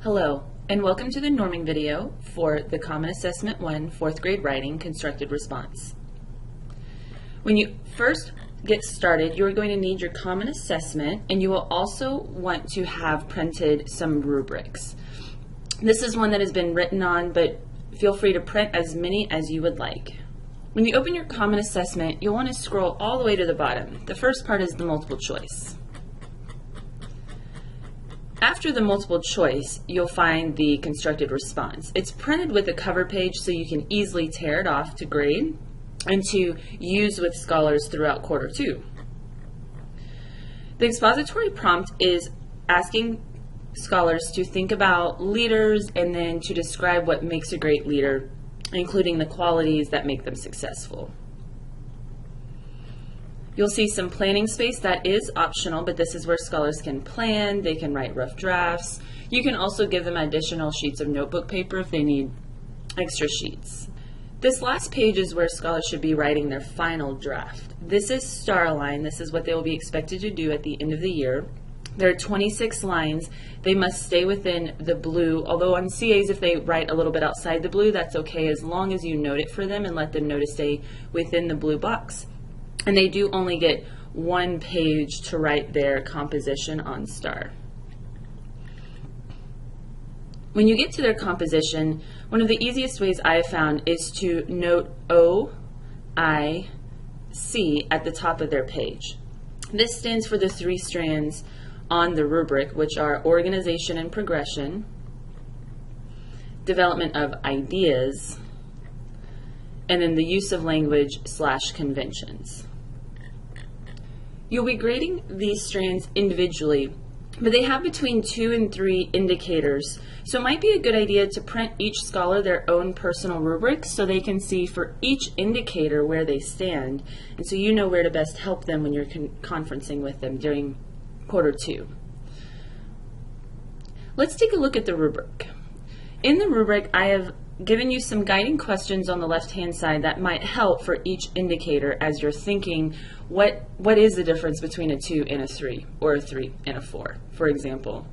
Hello, and welcome to the norming video for the Common Assessment 1 4th grade writing constructed response. When you first get started, you're going to need your common assessment, and you will also want to have printed some rubrics. This is one that has been written on, but feel free to print as many as you would like. When you open your common assessment, you'll want to scroll all the way to the bottom. The first part is the multiple choice. After the multiple choice, you'll find the constructed response. It's printed with a cover page so you can easily tear it off to grade and to use with scholars throughout quarter 2. The expository prompt is asking scholars to think about leaders and then to describe what makes a great leader, including the qualities that make them successful. You'll see some planning space that is optional, but this is where scholars can plan, they can write rough drafts. You can also give them additional sheets of notebook paper if they need extra sheets. This last page is where scholars should be writing their final draft. This is star line. This is what they will be expected to do at the end of the year. There are 26 lines. They must stay within the blue, although on CAs if they write a little bit outside the blue, that's okay as long as you note it for them and let them know to stay within the blue box. And they do only get one page to write their composition on star. When you get to their composition, one of the easiest ways I have found is to note OIC at the top of their page. This stands for the 3 strands on the rubric, which are organization and progression, development of ideas, and then the use of language / conventions. You'll be grading these strands individually, but they have between 2 and 3 indicators, so it might be a good idea to print each scholar their own personal rubric so they can see for each indicator where they stand, and so you know where to best help them when you're conferencing with them during quarter 2. Let's take a look at the rubric. In the rubric, I have given you some guiding questions on the left-hand side that might help for each indicator as you're thinking, what is the difference between a 2 and a 3, or a 3 and a 4, for example.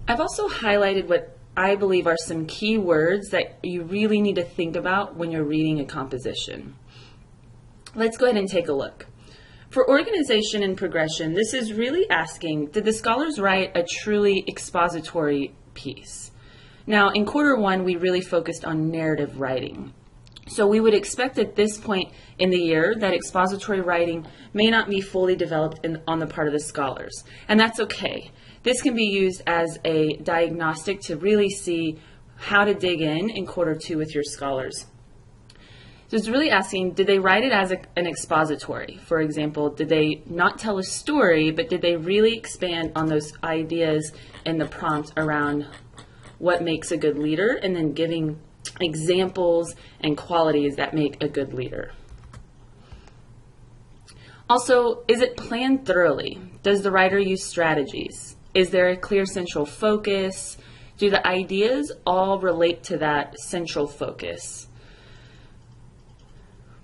I've also highlighted what I believe are some key words that you really need to think about when you're reading a composition. Let's go ahead and take a look. For organization and progression, this is really asking, did the scholars write a truly expository piece? Now, in quarter 1, we really focused on narrative writing. So we would expect at this point in the year that expository writing may not be fully developed on the part of the scholars. And that's okay. This can be used as a diagnostic to really see how to dig in quarter 2 with your scholars. So it's really asking, did they write it as an expository? For example, did they not tell a story, but did they really expand on those ideas in the prompt around what makes a good leader, and then giving examples and qualities that make a good leader. Also, is it planned thoroughly? Does the writer use strategies? Is there a clear central focus? Do the ideas all relate to that central focus?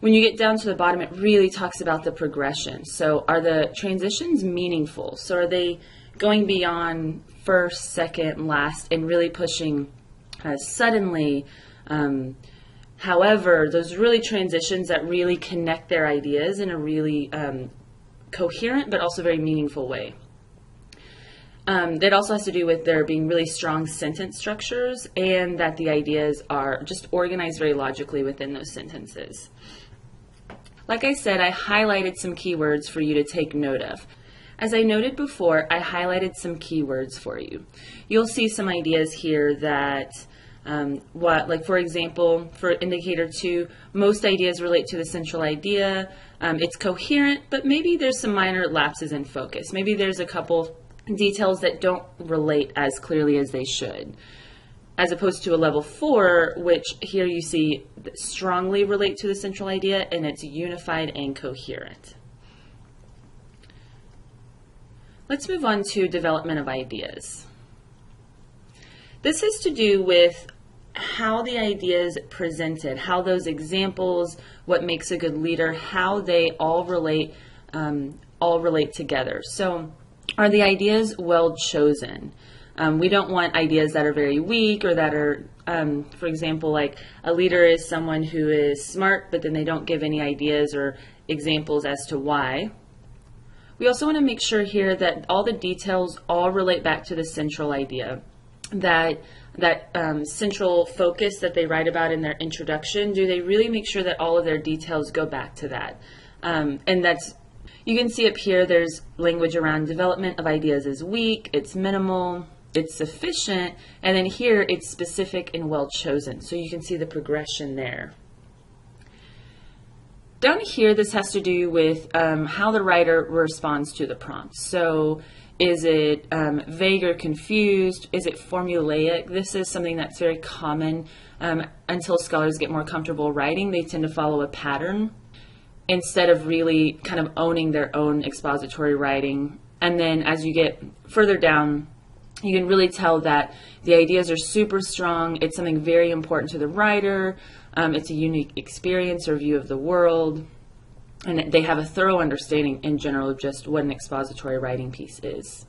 When you get down to the bottom, it really talks about the progression. So are the transitions meaningful? So are they going beyond first, second, last, and really pushing suddenly? However, those really transitions that really connect their ideas in a really coherent but also very meaningful way. That also has to do with there being really strong sentence structures and that the ideas are just organized very logically within those sentences. Like I said, I highlighted some keywords for you to take note of. As I noted before, I highlighted some keywords for you. You'll see some ideas here that, like for example, for indicator 2, most ideas relate to the central idea. It's coherent, but maybe there's some minor lapses in focus. Maybe there's a couple details that don't relate as clearly as they should. As opposed to a level 4, which here you see strongly relate to the central idea, and it's unified and coherent. Let's move on to development of ideas. This has to do with how the ideas presented, how those examples, what makes a good leader, how they all relate together. So are the ideas well chosen? We don't want ideas that are very weak or that are, for example, like a leader is someone who is smart, but then they don't give any ideas or examples as to why. We also want to make sure here that all the details all relate back to the central idea, that central focus that they write about in their introduction. Do they really make sure that all of their details go back to that? And that's, you can see up here, there's language around development of ideas is weak, it's minimal, it's sufficient, and then here it's specific and well chosen. So you can see the progression there. Down here, this has to do with how the writer responds to the prompt. So is it vague or confused? Is it formulaic? This is something that's very common. Until scholars get more comfortable writing, they tend to follow a pattern instead of really kind of owning their own expository writing. And then as you get further down, you can really tell that the ideas are super strong. It's something very important to the writer. It's a unique experience or view of the world. And they have a thorough understanding in general of just what an expository writing piece is.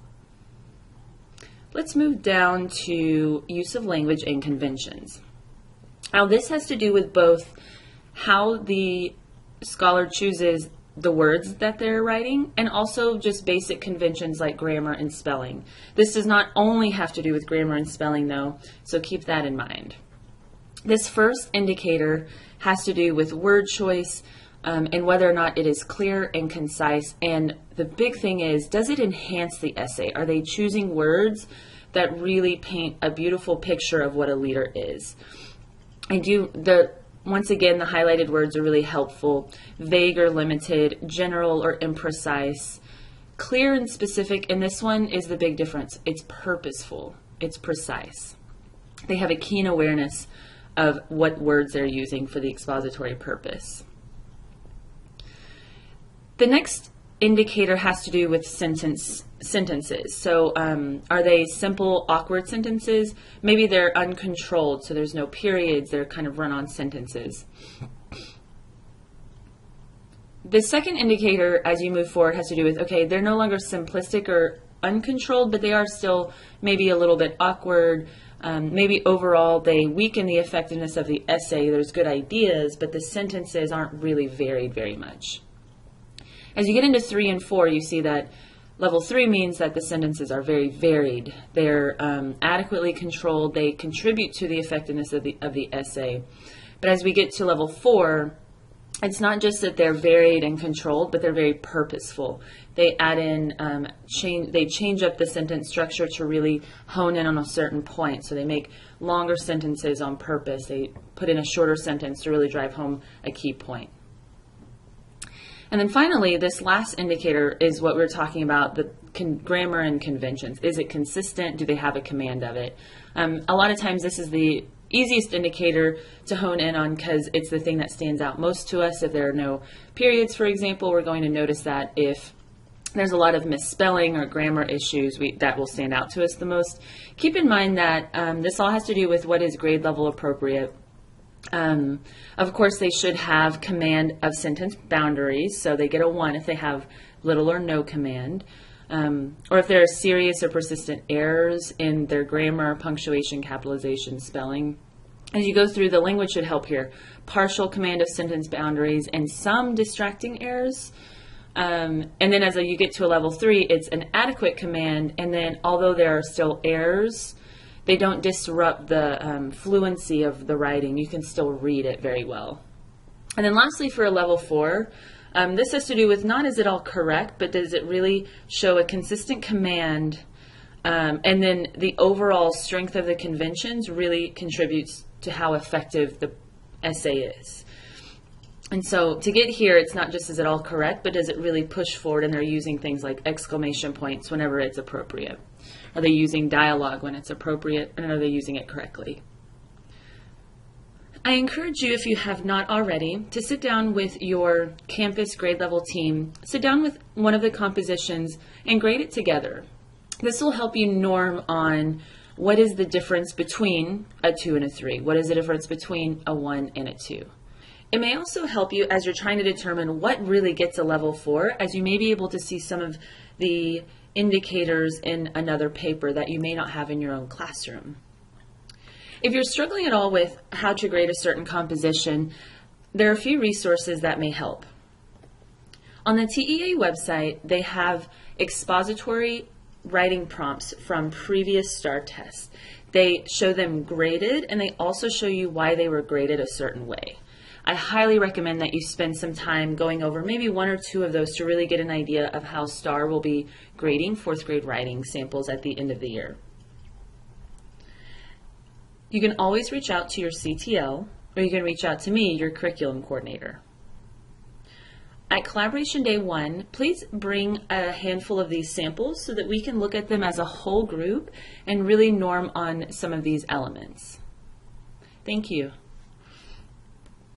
Let's move down to use of language and conventions. Now this has to do with both how the scholar chooses the words that they're writing and also just basic conventions like grammar and spelling. This does not only have to do with grammar and spelling though, so keep that in mind. This first indicator has to do with word choice and whether or not it is clear and concise. And the big thing is, does it enhance the essay? Are they choosing words that really paint a beautiful picture of what a leader is? Once again, the highlighted words are really helpful. Vague or limited, general or imprecise. Clear and specific, and this one is the big difference. It's purposeful. It's precise. They have a keen awareness of what words they're using for the expository purpose. The next indicator has to do with sentences. So are they simple, awkward sentences? Maybe they're uncontrolled, so there's no periods, they're kind of run-on sentences. The second indicator as you move forward has to do with, okay, they're no longer simplistic or uncontrolled, but they are still maybe a little bit awkward. Maybe overall they weaken the effectiveness of the essay. There's good ideas, but the sentences aren't really varied very much. As you get into 3 and 4, you see that level 3 means that the sentences are very varied. They're adequately controlled. They contribute to the effectiveness of the essay. But as we get to level 4, it's not just that they're varied and controlled, but they're very purposeful. They add in, they change up the sentence structure to really hone in on a certain point. So they make longer sentences on purpose. They put in a shorter sentence to really drive home a key point. And then finally, this last indicator is what we're talking about, the grammar and conventions. Is it consistent? Do they have a command of it? A lot of times this is the easiest indicator to hone in on because it's the thing that stands out most to us. If there are no periods, for example, we're going to notice that. If there's a lot of misspelling or grammar issues, that will stand out to us the most. Keep in mind that this all has to do with what is grade level appropriate. Of course, they should have command of sentence boundaries, so they get a 1 if they have little or no command. Or if there are serious or persistent errors in their grammar, punctuation, capitalization, spelling. As you go through, the language should help here. Partial command of sentence boundaries and some distracting errors. And then as you get to a level 3, it's an adequate command, and then although there are still errors, they don't disrupt the fluency of the writing. You can still read it very well. And then lastly, for a level 4, this has to do with not is it all correct, but does it really show a consistent command, and then the overall strength of the conventions really contributes to how effective the essay is. And so to get here, it's not just is it all correct, but does it really push forward, and they're using things like exclamation points whenever it's appropriate. Are they using dialogue when it's appropriate, and are they using it correctly? I encourage you, if you have not already, to sit down with your campus grade level team, sit down with one of the compositions and grade it together. This will help you norm on what is the difference between a 2 and a 3. What is the difference between a 1 and a 2? It may also help you as you're trying to determine what really gets a level 4, as you may be able to see some of the indicators in another paper that you may not have in your own classroom. If you're struggling at all with how to grade a certain composition, there are a few resources that may help. On the TEA website, they have expository writing prompts from previous STAR tests. They show them graded, and they also show you why they were graded a certain way. I highly recommend that you spend some time going over maybe one or two of those to really get an idea of how STAR will be grading fourth grade writing samples at the end of the year. You can always reach out to your CTL, or you can reach out to me, your curriculum coordinator. At Collaboration Day 1, please bring a handful of these samples so that we can look at them as a whole group and really norm on some of these elements. Thank you.